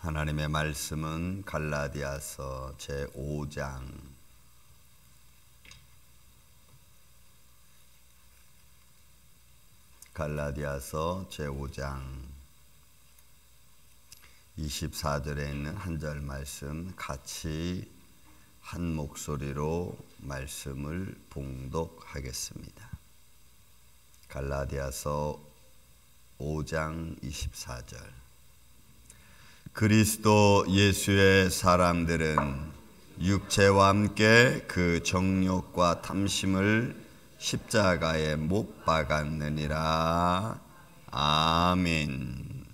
하나님의 말씀은 갈라디아서 제5장 갈라디아서 제5장 24절에 있는 한 절 말씀 같이 한 목소리로 말씀을 봉독하겠습니다. 갈라디아서 5장 24절. 그리스도 예수의 사람들은 육체와 함께 그 정욕과 탐심을 십자가에 못 박았느니라. 아멘.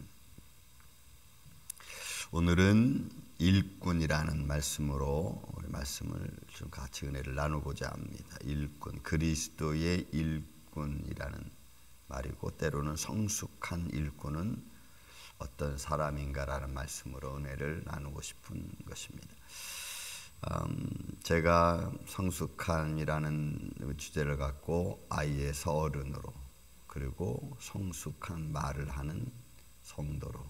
오늘은 일꾼이라는 말씀으로 우리 말씀을 좀 같이 은혜를 나누고자 합니다. 일꾼, 그리스도의 일꾼이라는 말이고, 때로는 성숙한 일꾼은 어떤 사람인가라는 말씀으로 은혜를 나누고 싶은 것입니다. 제가 성숙한이라는 주제를 갖고 아이에서 어른으로, 그리고 성숙한 말을 하는 성도로,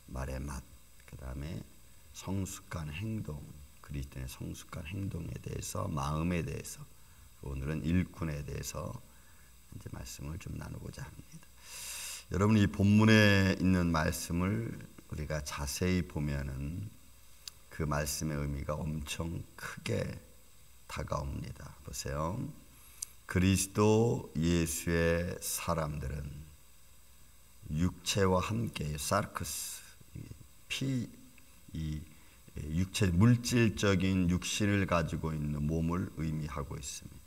말의 맛, 그 다음에 성숙한 행동, 그리스도의 성숙한 행동에 대해서, 마음에 대해서, 오늘은 일꾼에 대해서 이제 말씀을 좀 나누고자 합니다. 여러분, 이 본문에 있는 말씀을 우리가 자세히 보면은 그 말씀의 의미가 엄청 크게 다가옵니다. 보세요. 그리스도 예수의 사람들은 육체와 함께, 사르크스, 육체, 물질적인 육신을 가지고 있는 몸을 의미하고 있습니다.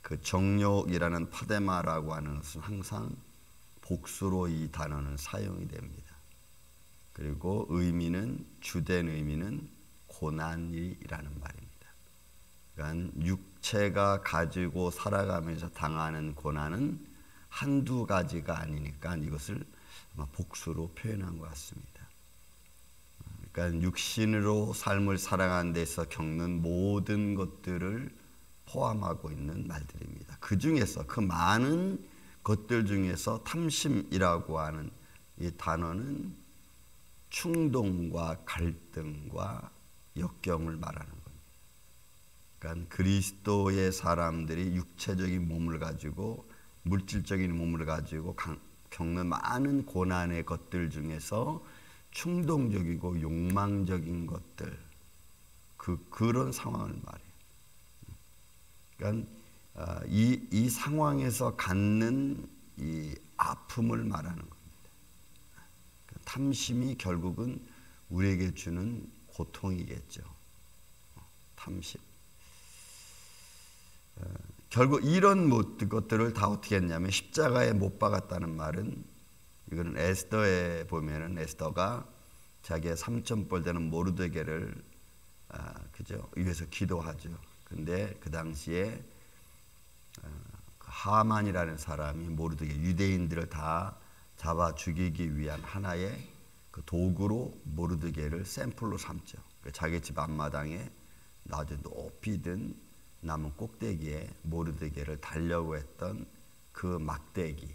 그 정욕이라는 파데마라고 하는 것은 항상 복수로 이 단어는 사용이 됩니다. 그리고 의미는, 주된 의미는 고난이라는 말입니다. 그러니까 육체가 가지고 살아가면서 당하는 고난은 한두 가지가 아니니까 이것을 아마 복수로 표현한 것 같습니다. 그러니까 육신으로 삶을 살아가는 데서 겪는 모든 것들을 포함하고 있는 말들입니다. 그 중에서, 그 많은 것들 중에서 탐심이라고 하는 이 단어는 충동과 갈등과 역경을 말하는 겁니다. 그러니까 그리스도의 사람들이 육체적인 몸을 가지고, 물질적인 몸을 가지고 겪는 많은 고난의 것들 중에서 충동적이고 욕망적인 것들, 그런 상황을 말해요. 그러니까 이 상황에서 갖는 이 아픔을 말하는 겁니다. 탐심이 결국은 우리에게 주는 고통이겠죠. 탐심. 결국 이런 것들을 다 어떻게 했냐면, 십자가에 못 박았다는 말은, 이거는 에스더에 보면은 에스더가 자기의 삼천벌 되는 모르드게를 위해서 기도하죠. 근데 그 당시에 하만이라는 사람이 모르드게, 유대인들을 다 잡아 죽이기 위한 하나의 그 도구로 모르드게를 샘플로 삼죠. 자기 집 앞마당에 아주 높이 든 나무 꼭대기에 모르드게를 달려고 했던 그 막대기,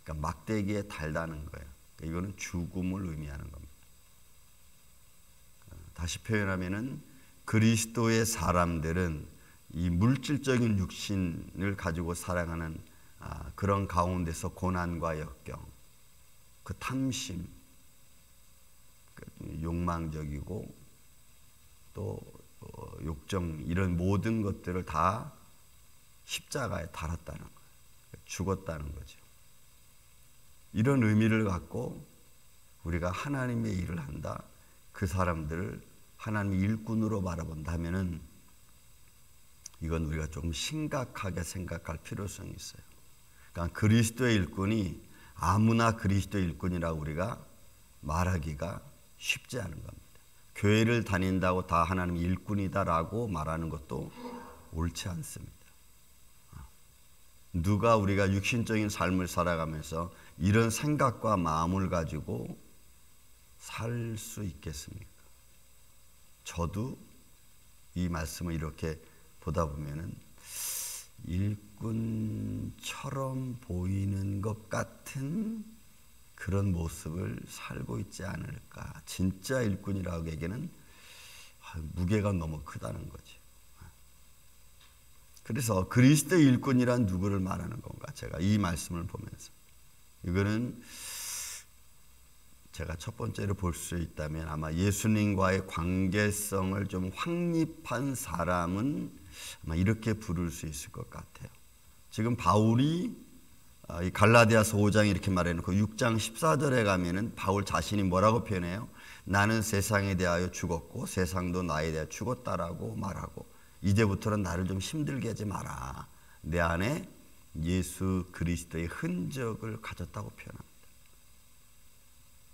그러니까 막대기에 달다는 거예요. 그러니까 이거는 죽음을 의미하는 겁니다. 다시 표현하면은, 그리스도의 사람들은 이 물질적인 육신을 가지고 살아가는 그런 가운데서 고난과 역경, 그 탐심, 욕망적이고 또 욕정, 이런 모든 것들을 다 십자가에 달았다는 거예요. 죽었다는 거죠. 이런 의미를 갖고 우리가 하나님의 일을 한다, 그 사람들을 하나님의 일꾼으로 바라본다면은 이건 우리가 조금 심각하게 생각할 필요성이 있어요. 그러니까 그리스도의 일꾼이 아무나 그리스도의 일꾼이라고 우리가 말하기가 쉽지 않은 겁니다. 교회를 다닌다고 다 하나님의 일꾼이다라고 말하는 것도 옳지 않습니다. 누가 우리가 육신적인 삶을 살아가면서 이런 생각과 마음을 가지고 살 수 있겠습니까? 저도 이 말씀을 이렇게 보다 보면은 일꾼처럼 보이는 것 같은 그런 모습을 살고 있지 않을까. 진짜 일꾼이라고에게는 무게가 너무 크다는 거지. 그래서 그리스도의 일꾼이란 누구를 말하는 건가? 제가 이 말씀을 보면서 이거는 제가 첫 번째로 볼 수 있다면 아마 예수님과의 관계성을 좀 확립한 사람은 아마 이렇게 부를 수 있을 것 같아요. 지금 바울이 이 갈라디아서 5장 이렇게 말해놓고 6장 14절에 가면은 바울 자신이 뭐라고 표현해요? 나는 세상에 대하여 죽었고 세상도 나에 대하여 죽었다라고 말하고 이제부터는 나를 좀 힘들게 하지 마라. 내 안에 예수 그리스도의 흔적을 가졌다고 표현합니다.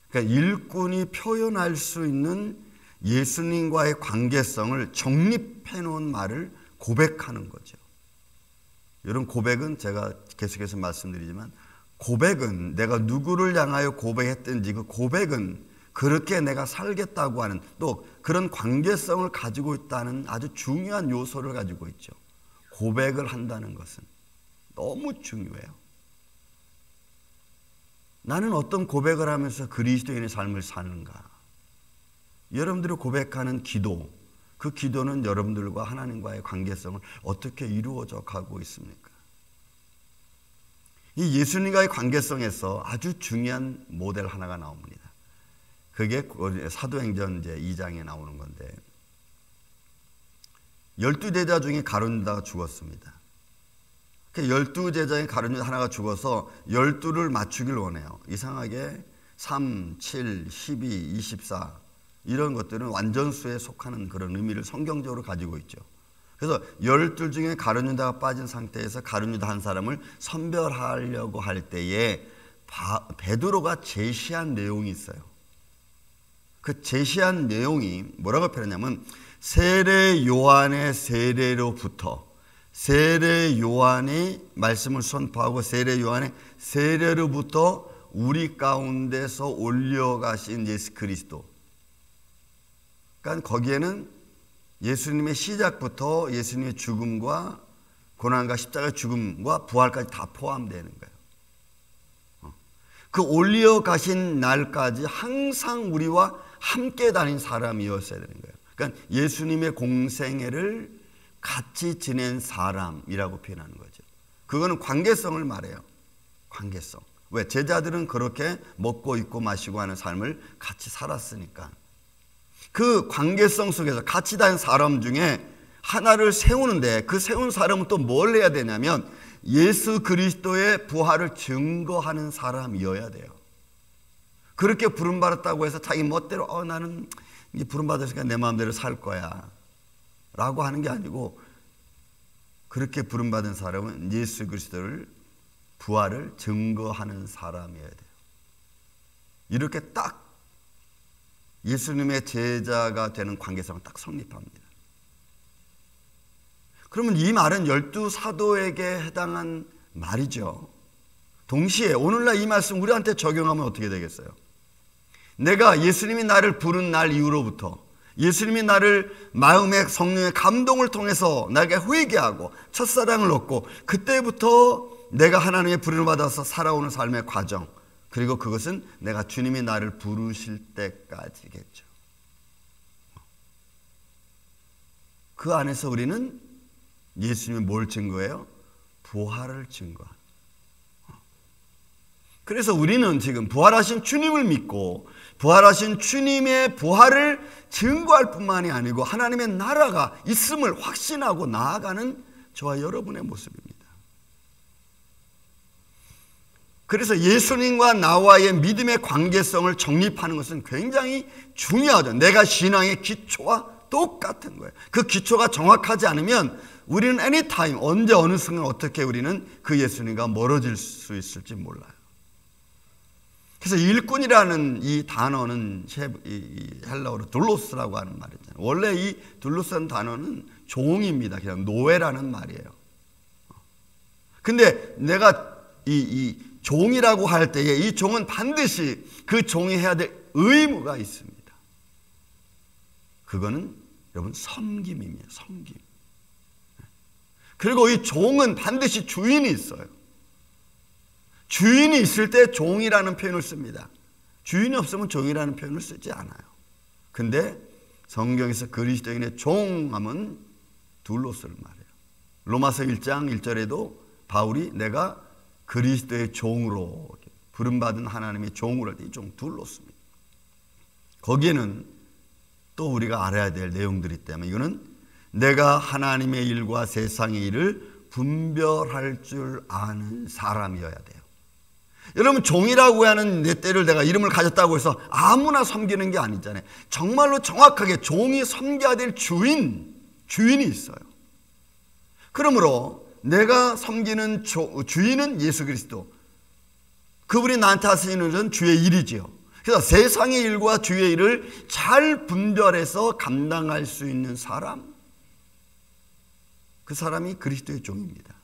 그러니까 일꾼이 표현할 수 있는 예수님과의 관계성을 정립해 놓은 말을 고백하는 거죠. 이런 고백은 제가 계속해서 말씀드리지만 고백은 내가 누구를 향하여 고백했든지 그 고백은 그렇게 내가 살겠다고 하는 또 그런 관계성을 가지고 있다는 아주 중요한 요소를 가지고 있죠. 고백을 한다는 것은 너무 중요해요. 나는 어떤 고백을 하면서 그리스도인의 삶을 사는가? 여러분들이 고백하는 기도, 그 기도는 여러분들과 하나님과의 관계성을 어떻게 이루어져 가고 있습니까? 이 예수님과의 관계성에서 아주 중요한 모델 하나가 나옵니다. 그게 사도행전 이제 2장에 나오는 건데 12제자 중에 가룟 유다가 죽었습니다. 12제자의 가룟 유다 하나가 죽어서 12를 맞추길 원해요. 이상하게 3, 7, 12, 24 이런 것들은 완전수에 속하는 그런 의미를 성경적으로 가지고 있죠. 그래서 12 중에 가룟 유다가 빠진 상태에서 가룟 유다 한 사람을 선별하려고 할 때에 베드로가 제시한 내용이 있어요. 그 제시한 내용이 뭐라고 표현하냐면 세례 요한의 세례로부터 세례 요한이 말씀을 선포하고 세례 요한의 세례로부터 우리 가운데서 올려가신 예수 그리스도. 그러니까 거기에는 예수님의 시작부터 예수님의 죽음과 고난과 십자가의 죽음과 부활까지 다 포함되는 거예요. 그 올려가신 날까지 항상 우리와 함께 다닌 사람이었어야 되는 거예요. 그러니까 예수님의 공생애를 같이 지낸 사람이라고 표현하는 거죠. 그거는 관계성을 말해요. 관계성. 왜? 제자들은 그렇게 먹고 입고 마시고 하는 삶을 같이 살았으니까. 그 관계성 속에서 같이 다닌 사람 중에 하나를 세우는데 그 세운 사람은 또 뭘 해야 되냐면 예수 그리스도의 부활을 증거하는 사람이어야 돼요. 그렇게 부름받았다고 해서 자기 멋대로 나는 부름받았으니까 내 마음대로 살 거야 라고 하는 게 아니고 그렇게 부름받은 사람은 예수 그리스도를 부활을 증거하는 사람이어야 돼요. 이렇게 딱 예수님의 제자가 되는 관계성을 딱 성립합니다. 그러면 이 말은 12 사도에게 해당한 말이죠. 동시에 오늘날 이 말씀 우리한테 적용하면 어떻게 되겠어요? 내가 예수님이 나를 부른 날 이후로부터 예수님이 나를 마음의 성령의 감동을 통해서 나에게 회개하고 첫사랑을 얻고 그때부터 내가 하나님의 부름을 받아서 살아오는 삶의 과정 그리고 그것은 내가 주님이 나를 부르실 때까지겠죠. 그 안에서 우리는 예수님이 뭘 증거해요? 부활을 증거합니다. 그래서 우리는 지금 부활하신 주님을 믿고 부활하신 주님의 부활을 증거할 뿐만이 아니고 하나님의 나라가 있음을 확신하고 나아가는 저와 여러분의 모습입니다. 그래서 예수님과 나와의 믿음의 관계성을 정립하는 것은 굉장히 중요하죠. 내가 신앙의 기초와 똑같은 거예요. 그 기초가 정확하지 않으면 우리는 anytime 언제 어느 순간 어떻게 우리는 그 예수님과 멀어질 수 있을지 몰라요. 그래서 일꾼이라는 이 단어는 헬라어로 둘로스라고 하는 말이잖아요. 원래 이 둘로스라는 단어는 종입니다. 그냥 노예라는 말이에요. 근데 내가 이 종이라고 할 때에 이 종은 반드시 그 종이 해야 될 의무가 있습니다. 그거는 여러분 섬김입니다. 섬김. 그리고 이 종은 반드시 주인이 있어요. 주인이 있을 때 종이라는 표현을 씁니다. 주인이 없으면 종이라는 표현을 쓰지 않아요. 근데 성경에서 그리스도인의 종함은 둘로스를 말해요. 로마서 1장 1절에도 바울이 내가 그리스도의 종으로 부름받은 하나님의 종으로 할 때 이 종 둘로스입니다. 거기에는 또 우리가 알아야 될 내용들이 있다면 이거는 내가 하나님의 일과 세상의 일을 분별할 줄 아는 사람이어야 돼요. 여러분, 종이라고 하는 내 때를 내가 이름을 가졌다고 해서 아무나 섬기는 게 아니잖아요. 정말로 정확하게 종이 섬겨야 될 주인이 있어요. 그러므로 내가 섬기는 주인은 예수 그리스도, 그분이 나한테 하시는 일은 주의 일이지요. 그래서 세상의 일과 주의 일을 잘 분별해서 감당할 수 있는 사람, 그 사람이 그리스도의 종입니다.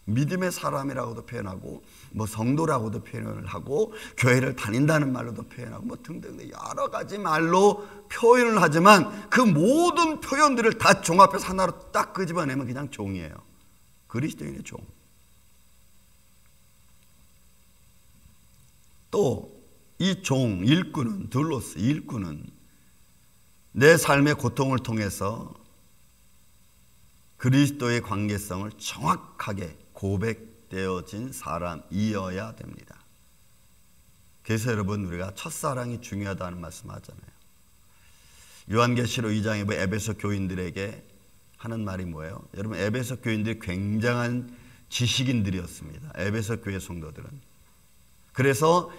믿음의 사람이라고도 표현하고 성도라고도 표현을 하고 교회를 다닌다는 말로도 표현하고 등등 여러 가지 말로 표현을 하지만 그 모든 표현들을 다 종합해서 하나로 딱 끄집어내면 그냥 종이에요. 그리스도인의 종. 또 이 종, 일꾼은 둘로스, 일꾼은 내 삶의 고통을 통해서 그리스도의 관계성을 정확하게 고백되어진 사람이어야 됩니다. 그래서 여러분, 우리가 첫사랑이 중요하다는 말씀하잖아요. 요한계시록 2장에 에베소 교인들에게 하는 말이 뭐예요? 여러분, 에베소 교인들이 굉장한 지식인들이었습니다. 에베소 교회 성도들은. 그래서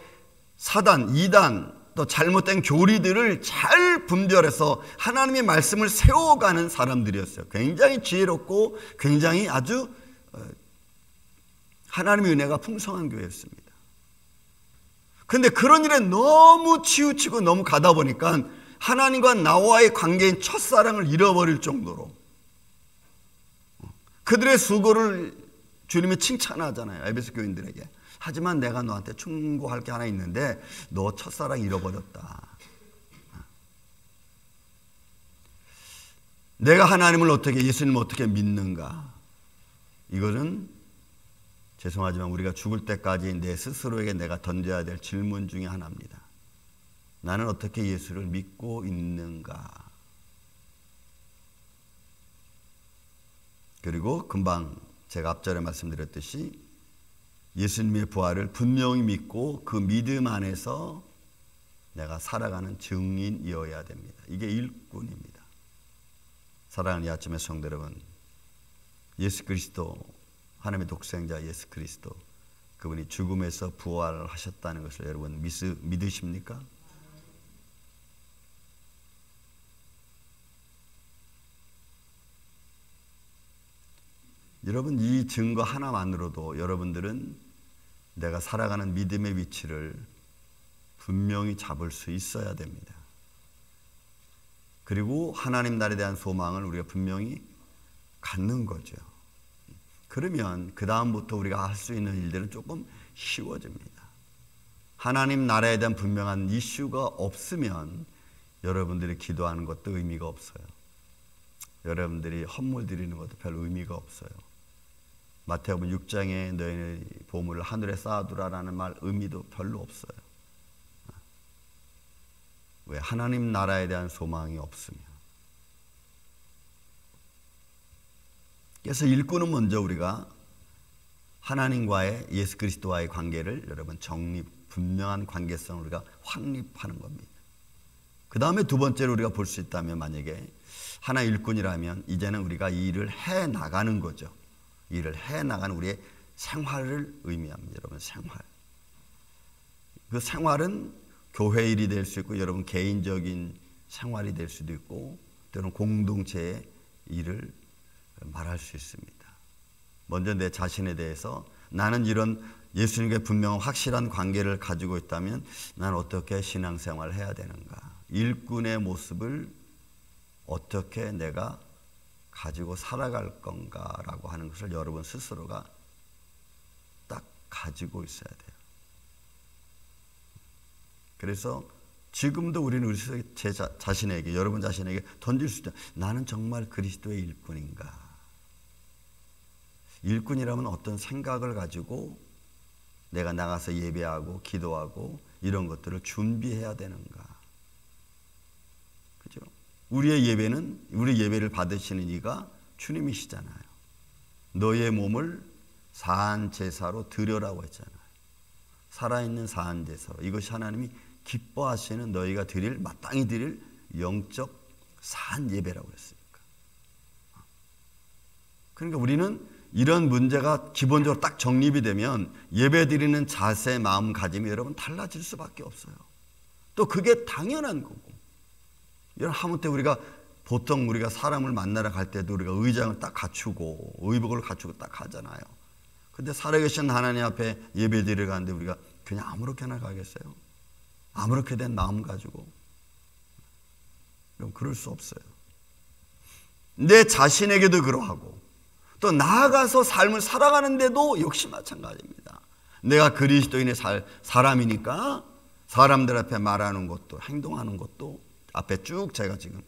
사단, 이단, 또 잘못된 교리들을 잘 분별해서 하나님의 말씀을 세워가는 사람들이었어요. 굉장히 지혜롭고 굉장히 아주 하나님의 은혜가 풍성한 교회였습니다. 그런데 그런 일에 너무 치우치고 너무 가다 보니까 하나님과 나와의 관계인 첫사랑을 잃어버릴 정도로 그들의 수고를 주님이 칭찬하잖아요. 에베소 교인들에게. 하지만 내가 너한테 충고할 게 하나 있는데 너 첫사랑 잃어버렸다. 내가 하나님을 어떻게, 예수님을 어떻게 믿는가? 이것은 죄송하지만 우리가 죽을 때까지 내 스스로에게 내가 던져야 될 질문 중에 하나입니다. 나는 어떻게 예수를 믿고 있는가? 그리고 금방 제가 앞전에 말씀드렸듯이 예수님의 부활을 분명히 믿고 그 믿음 안에서 내가 살아가는 증인이어야 됩니다. 이게 일꾼입니다. 사랑하는 이 아침의 성도 여러분, 예수 그리스도, 하나님의 독생자 예수 그리스도, 그분이 죽음에서 부활하셨다는 것을 여러분 믿으십니까? 여러분, 이 증거 하나만으로도 여러분들은 내가 살아가는 믿음의 위치를 분명히 잡을 수 있어야 됩니다. 그리고 하나님 나라에 대한 소망을 우리가 분명히 갖는 거죠. 그러면 그 다음부터 우리가 할 수 있는 일들은 조금 쉬워집니다. 하나님 나라에 대한 분명한 이슈가 없으면 여러분들이 기도하는 것도 의미가 없어요. 여러분들이 헌물 드리는 것도 별 의미가 없어요. 마태복음 6장에 너희의 보물을 하늘에 쌓아두라라는 말 의미도 별로 없어요. 왜? 하나님 나라에 대한 소망이 없으면. 그래서 일꾼은 먼저 우리가 하나님과의 예수 그리스도와의 관계를 여러분 분명한 관계성을 우리가 확립하는 겁니다. 그 다음에 두 번째로 우리가 볼 수 있다면, 만약에 하나 일꾼이라면 이제는 우리가 이 일을 해 나가는 거죠. 일을 해 나가는 우리의 생활을 의미합니다. 여러분, 생활. 그 생활은 교회 일이 될 수 있고 여러분 개인적인 생활이 될 수도 있고 때로는 공동체의 일을 말할 수 있습니다. 먼저 내 자신에 대해서 나는 이런 예수님과 분명한 확실한 관계를 가지고 있다면 나는 어떻게 신앙생활을 해야 되는가? 일꾼의 모습을 어떻게 내가 가지고 살아갈 건가라고 하는 것을 여러분 스스로가 딱 가지고 있어야 돼요. 그래서 지금도 우리는 제 자신에게, 여러분 자신에게 던질 수 있다. 나는 정말 그리스도의 일꾼인가? 일꾼이라면 어떤 생각을 가지고 내가 나가서 예배하고 기도하고 이런 것들을 준비해야 되는가? 그죠? 우리 예배를 받으시는 이가 주님이시잖아요. 너의 몸을 사한 제사로 드려라고 했잖아요. 살아있는 사한 제사로. 이것이 하나님이 기뻐하시는 너희가 마땅히 드릴 영적 사한 예배라고 했으니까. 그러니까 우리는 이런 문제가 기본적으로 딱 정립이 되면 예배 드리는 자세, 마음가짐이 여러분 달라질 수밖에 없어요. 또 그게 당연한 거고. 하물며 보통 우리가 사람을 만나러 갈 때도 우리가 의장을 딱 갖추고 의복을 갖추고 딱 하잖아요. 근데 살아계신 하나님 앞에 예배 드리러 가는데 우리가 그냥 아무렇게나 가겠어요? 아무렇게 된 마음 가지고. 그럼 그럴 수 없어요. 내 자신에게도 그러하고 또 나아가서 삶을 살아가는데도 역시 마찬가지입니다. 내가 그리스도인의 사람이니까 사람들 앞에 말하는 것도 행동하는 것도 앞에 쭉 제가 지금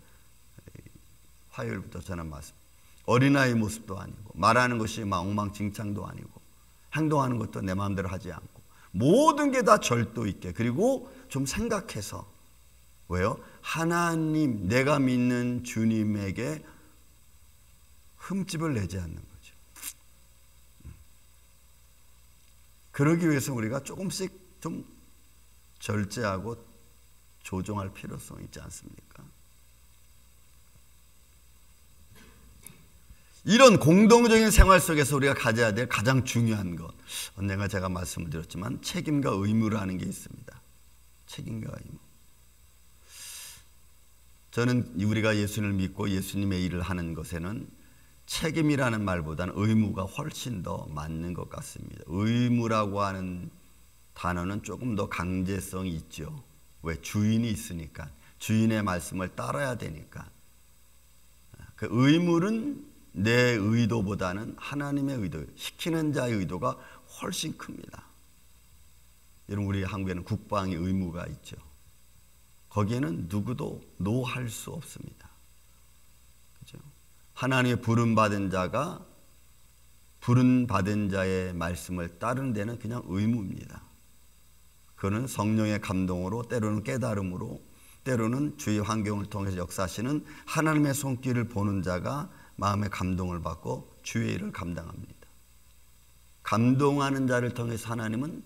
화요일부터 전한 말씀, 어린아이 모습도 아니고 말하는 것이 막 엉망진창도 아니고 행동하는 것도 내 마음대로 하지 않고 모든 게 다 절도 있게, 그리고 좀 생각해서, 왜요? 하나님, 내가 믿는 주님에게 흠집을 내지 않는 거죠. 그러기 위해서 우리가 조금씩 좀 절제하고 조정할 필요성이 있지 않습니까? 이런 공동적인 생활 속에서 우리가 가져야 될 가장 중요한 것, 언젠가 제가 말씀을 드렸지만 책임과 의무라는 게 있습니다. 책임과 의무. 저는 우리가 예수님을 믿고 예수님의 일을 하는 것에는 책임이라는 말보다는 의무가 훨씬 더 맞는 것 같습니다. 의무라고 하는 단어는 조금 더 강제성이 있죠. 왜? 주인이 있으니까, 주인의 말씀을 따라야 되니까. 그 의무는 내 의도보다는 하나님의 의도, 시키는 자의 의도가 훨씬 큽니다. 여러분, 우리 한국에는 국방의 의무가 있죠. 거기에는 누구도 노할 수 없습니다. 그죠? 하나님의 부름받은 자가 부름받은 자의 말씀을 따르는 데는 그냥 의무입니다. 그거는 성령의 감동으로, 때로는 깨달음으로, 때로는 주의 환경을 통해서 역사하시는 하나님의 손길을 보는 자가 마음의 감동을 받고 주의 일을 감당합니다. 감동하는 자를 통해서 하나님은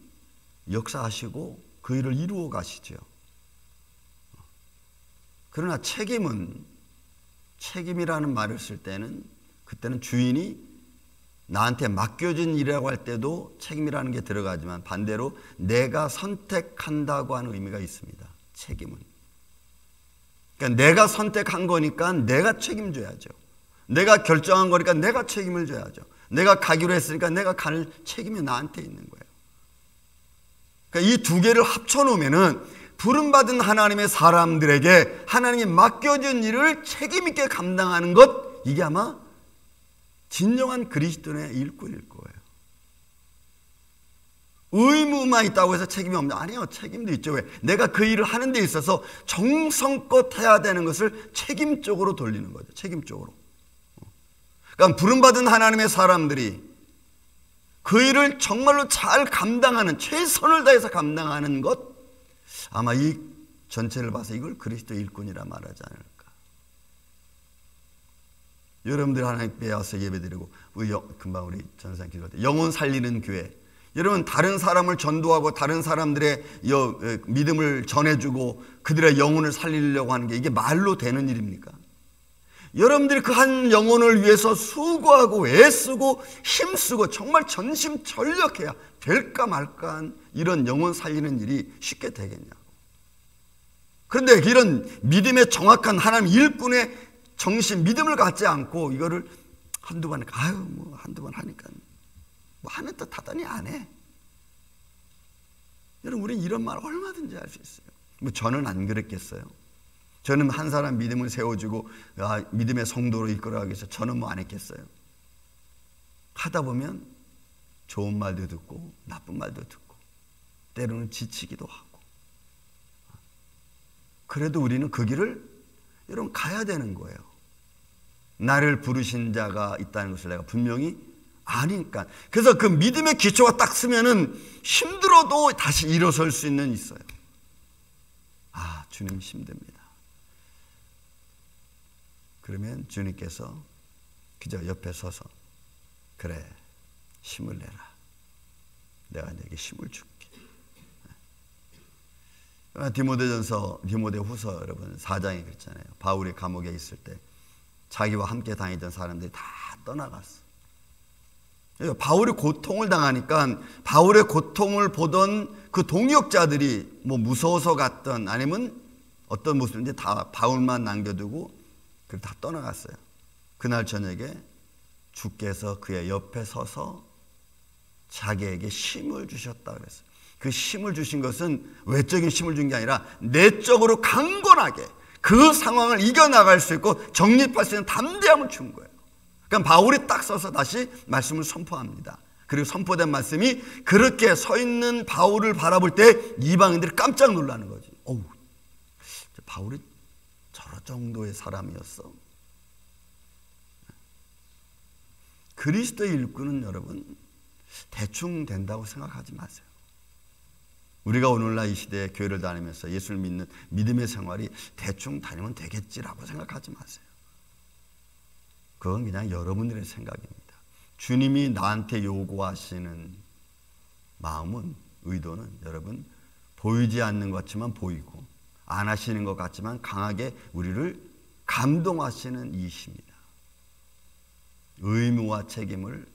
역사하시고 그 일을 이루어 가시죠. 그러나 책임이라는 말을 쓸 때는, 그때는 주인이 나한테 맡겨진 일이라고 할 때도 책임이라는 게 들어가지만 반대로 내가 선택한다고 하는 의미가 있습니다. 책임은. 그러니까 내가 선택한 거니까 내가 책임져야죠. 내가 결정한 거니까 내가 책임을 져야죠. 내가 가기로 했으니까 내가 갈 책임이 나한테 있는 거예요. 그러니까 이 두 개를 합쳐놓으면은 부름받은 하나님의 사람들에게 하나님이 맡겨진 일을 책임있게 감당하는 것, 이게 아마 진정한 그리스도인의 일꾼일 거예요. 의무만 있다고 해서 책임이 없냐? 아니요, 책임도 있죠. 왜? 내가 그 일을 하는 데 있어서 정성껏 해야 되는 것을 책임적으로 돌리는 거죠. 책임적으로. 그러니까 부름받은 하나님의 사람들이 그 일을 정말로 잘 감당하는, 최선을 다해서 감당하는 것, 아마 이 전체를 봐서 이걸 그리스도 일꾼이라 말하지 않을까. 여러분들 하나님께 와서 예배드리고, 금방 우리 전사님 기도할 때 영혼 살리는 교회, 여러분 다른 사람을 전도하고 다른 사람들의 믿음을 전해주고 그들의 영혼을 살리려고 하는 게 이게 말로 되는 일입니까? 여러분들이 그 한 영혼을 위해서 수고하고 애쓰고 힘쓰고 정말 전심전력해야 될까 말까 한 이런 영혼 살리는 일이 쉽게 되겠냐고. 그런데 이런 믿음의 정확한 하나님 일꾼의 정신, 믿음을 갖지 않고 이거를 한두 번 하니까 뭐 하는 듯 하더니 안 해. 여러분, 우린 이런 말 얼마든지 할 수 있어요. 뭐 저는 안 그랬겠어요. 저는 한 사람 믿음을 세워주고 믿음의 성도로 이끌어가기 위해서 저는 뭐 안 했겠어요. 하다 보면 좋은 말도 듣고 나쁜 말도 듣고 때로는 지치기도 하고, 그래도 우리는 그 길을 여러분 가야 되는 거예요. 나를 부르신 자가 있다는 것을 내가 분명히 아니니까. 그래서 그 믿음의 기초가 딱 쓰면은 힘들어도 다시 일어설 수 있어요. 아, 주님 힘듭니다. 그러면 주님께서 그저 옆에 서서 그래, 힘을 내라. 내가 너에게 힘을 줄게. 디모데후서 여러분 4장에 그랬잖아요. 바울이 감옥에 있을 때 자기와 함께 다니던 사람들이 다 떠나갔어. 바울이 고통을 당하니까 바울의 고통을 보던 그 동역자들이 뭐 무서워서 갔던 아니면 어떤 모습인지 다 바울만 남겨두고 다 떠나갔어요. 그날 저녁에 주께서 그의 옆에 서서 자기에게 힘을 주셨다 그랬어요. 그 힘을 주신 것은 외적인 힘을 준 게 아니라 내적으로 강건하게 그 상황을 이겨나갈 수 있고 정립할 수 있는 담대함을 준 거예요. 그러니까 바울이 딱 서서 다시 말씀을 선포합니다. 그리고 선포된 말씀이 그렇게 서 있는 바울을 바라볼 때 이방인들이 깜짝 놀라는 거지. 어우, 바울이 저런 정도의 사람이었어. 그리스도의 일꾼은 여러분 대충 된다고 생각하지 마세요. 우리가 오늘날 이 시대에 교회를 다니면서 예수를 믿는 믿음의 생활이 대충 다니면 되겠지라고 생각하지 마세요. 그건 그냥 여러분들의 생각입니다. 주님이 나한테 요구하시는 마음은, 의도는 여러분 보이지 않는 것 같지만 보이고 안 하시는 것 같지만 강하게 우리를 감동하시는 이십니다. 의무와 책임을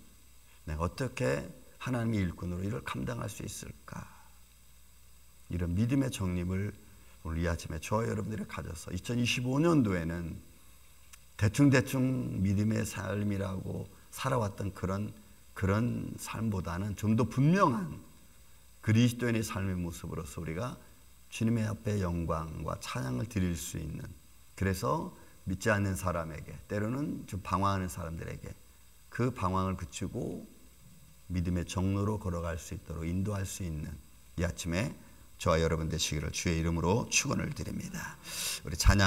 내가 어떻게 하나님의 일꾼으로 이를 감당할 수 있을까? 이런 믿음의 정립을 오늘 이 아침에 저와 여러분들이 가져서 2025년도에는 대충대충 믿음의 삶이라고 살아왔던 그런 삶보다는 좀 더 분명한 그리스도인의 삶의 모습으로서 우리가 주님의 앞에 영광과 찬양을 드릴 수 있는, 그래서 믿지 않는 사람에게, 때로는 좀 방황하는 사람들에게 그 방황을 그치고 믿음의 정로로 걸어갈 수 있도록 인도할 수 있는 이 아침에 저와 여러분 되시기를 주의 이름으로 축원을 드립니다. 우리 찬양